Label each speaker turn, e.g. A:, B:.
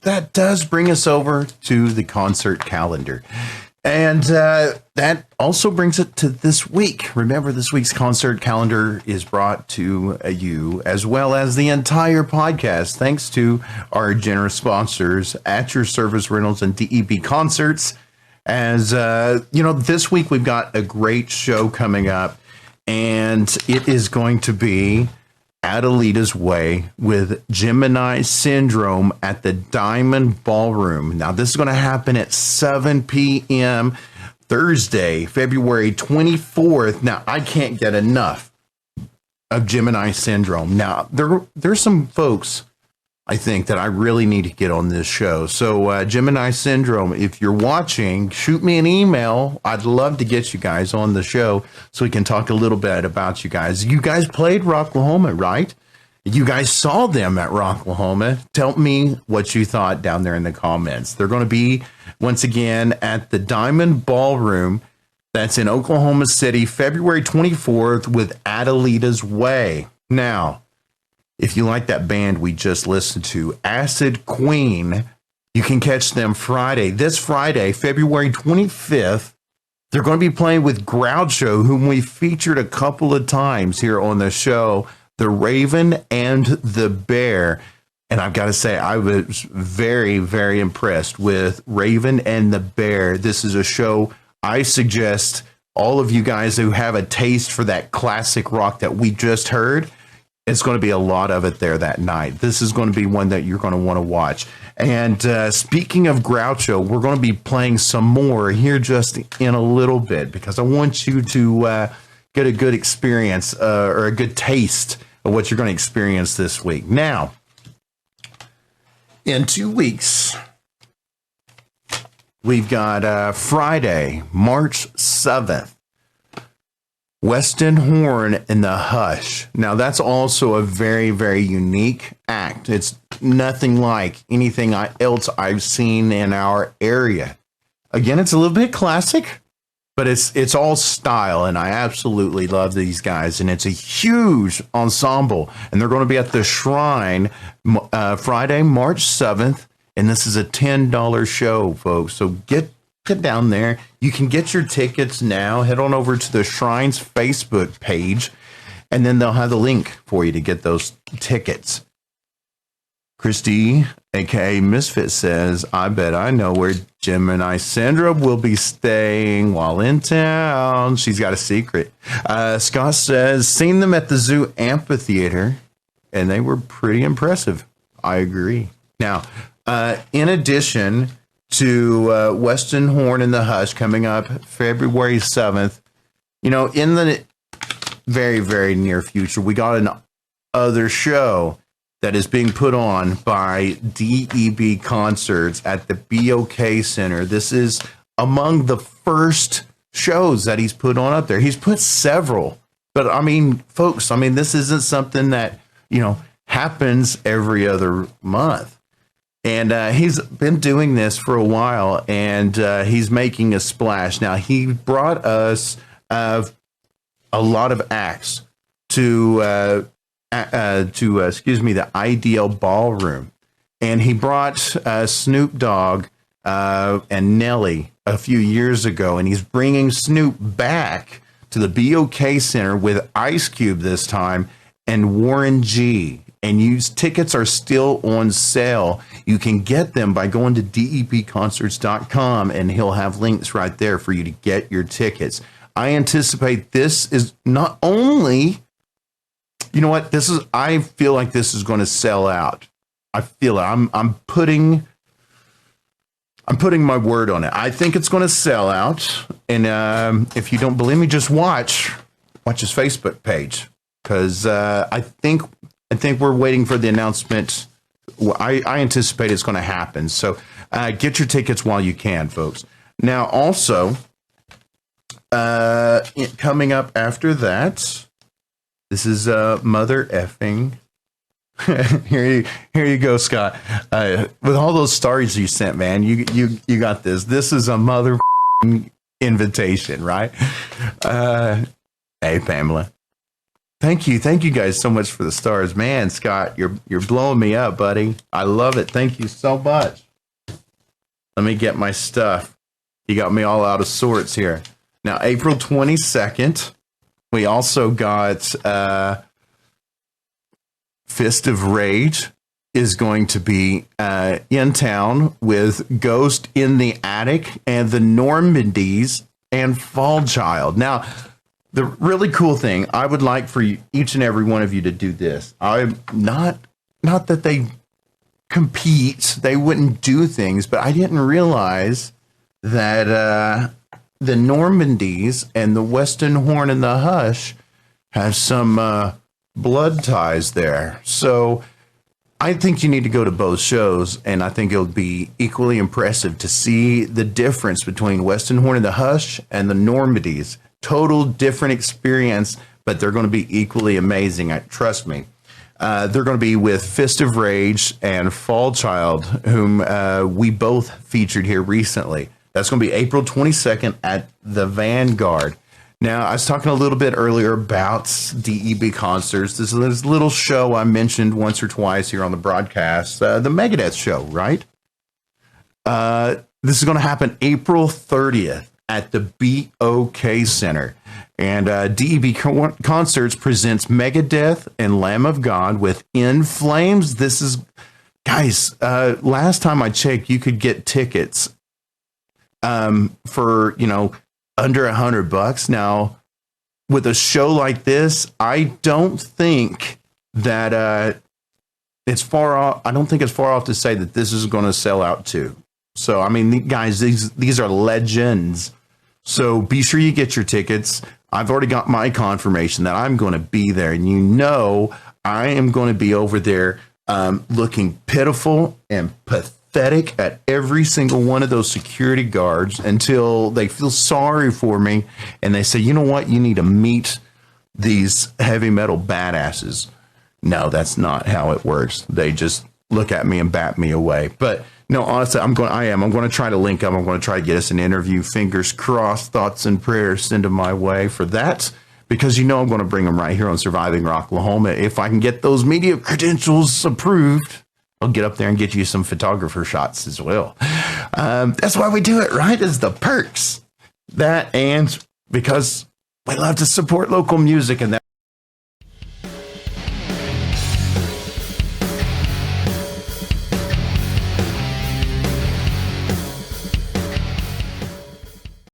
A: that does bring us over to the concert calendar. And that also brings it to this week. Remember, this week's concert calendar is brought to you, as well as the entire podcast, thanks to our generous sponsors, At Your Service Rentals and DEB Concerts. As this week we've got a great show coming up, and it is going to be Adelita's Way with Gemini Syndrome at the Diamond Ballroom. Now, this is going to happen at 7 p.m. Thursday, February 24th. Now, I can't get enough of Gemini Syndrome. Now, there's some folks, I think, that I really need to get on this show. So, Gemini Syndrome, if you're watching, shoot me an email. I'd love to get you guys on the show so we can talk a little bit about you guys. You guys played Rocklahoma, right? You guys saw them at Rocklahoma. Tell me what you thought down there in the comments. They're going to be, once again, at the Diamond Ballroom. That's in Oklahoma City, February 24th with Adelita's Way. Now, if you like that band we just listened to, Acid Queen, you can catch them this Friday, February 25th. They're going to be playing with Groucho, whom we featured a couple of times here on the show, The Raven and the Bear. And I've got to say, I was very, very impressed with Raven and the Bear. This is a show I suggest all of you guys who have a taste for that classic rock that we just heard. It's going to be a lot of it there that night. This is going to be one that you're going to want to watch. And speaking of Groucho, we're going to be playing some more here just in a little bit, because I want you to get a good experience or a good taste of what you're going to experience this week. Now, in 2 weeks, we've got Friday, March 7th. Weston Horn and the Hush. Now, that's also a very, very unique act. It's nothing like anything else I've seen in our area. Again, it's a little bit classic, but it's all style, and I absolutely love these guys. And it's a huge ensemble, and they're going to be at the Shrine Friday, March 7th, and this is a $10 show, folks. So get down there. You can get your tickets now. Head on over to the Shrine's Facebook page, and then they'll have the link for you to get those tickets. Christy, aka Misfit, says, I bet I know where Gemini Syndrome will be staying while in town. She's got a secret. Scott says, seen them at the Zoo Amphitheater, and they were pretty impressive. I agree. Now, in addition to Weston Horn and the Hush coming up February 7th. In the very, very near future, we got an other show that is being put on by DEB Concerts at the BOK Center. This is among the first shows that he's put on up there. He's put several, but folks, this isn't something that, happens every other month. And he's been doing this for a while, and he's making a splash. Now, he brought us a lot of acts to the Ideal Ballroom. And he brought Snoop Dogg and Nelly a few years ago, and he's bringing Snoop back to the BOK Center with Ice Cube this time and Warren G. And tickets are still on sale. You can get them by going to debconcerts.com, and he'll have links right there for you to get your tickets. I anticipate this is not only, I feel like this is going to sell out. I feel it. I'm putting my word on it. I think it's going to sell out. And if you don't believe me, just watch his Facebook page, because I think we're waiting for the announcement. I anticipate it's going to happen. So get your tickets while you can, folks. Now, also, coming up after that, this is Mother Effing. Here you go, Scott. With all those stories you sent, man, you got this. This is a mother invitation, right? Hey, Pamela. Thank you. Thank you guys so much for the stars. Man, Scott, you're blowing me up, buddy. I love it. Thank you so much. Let me get my stuff. You got me all out of sorts here. Now, April 22nd, we also got Fist of Rage is going to be in town with Ghost in the Attic and the Normandies and Fall Child. Now, the really cool thing, I would like for you, each and every one of you to do this. I'm not that they compete, they wouldn't do things, but I didn't realize that the Normandies and the Western Horn and the Hush have some blood ties there. So I think you need to go to both shows, and I think it'll be equally impressive to see the difference between Western Horn and the Hush and the Normandies. Total different experience, but they're going to be equally amazing. Trust me. They're going to be with Fist of Rage and Fall Child, whom we both featured here recently. That's going to be April 22nd at the Vanguard. Now, I was talking a little bit earlier about DEB Concerts. This little show I mentioned once or twice here on the broadcast, the Megadeth show, right? This is going to happen April 30th at the BOK Center. And DEB Concerts presents Megadeth and Lamb of God with In Flames. This is, guys, last time I checked, you could get tickets for, under $100. Now, with a show like this, I don't think that it's far off. I don't think it's far off to say that this is going to sell out too. So, I mean, guys, these are legends. So be sure you get your tickets. I've already got my confirmation that I'm going to be there. And I am going to be over there looking pitiful and pathetic at every single one of those security guards until they feel sorry for me. And they say, you know what? You need to meet these heavy metal badasses. No, that's not how it works. They just look at me and bat me away. But no, honestly, I'm going to try to link up. I'm going to try to get us an interview. Fingers crossed, thoughts and prayers send them my way for that, because I'm going to bring them right here on Surviving Rocklahoma. If I can get those media credentials approved, I'll get up there and get you some photographer shots as well. That's why we do it, right? Is the perks. That, and because we love to support local music, and that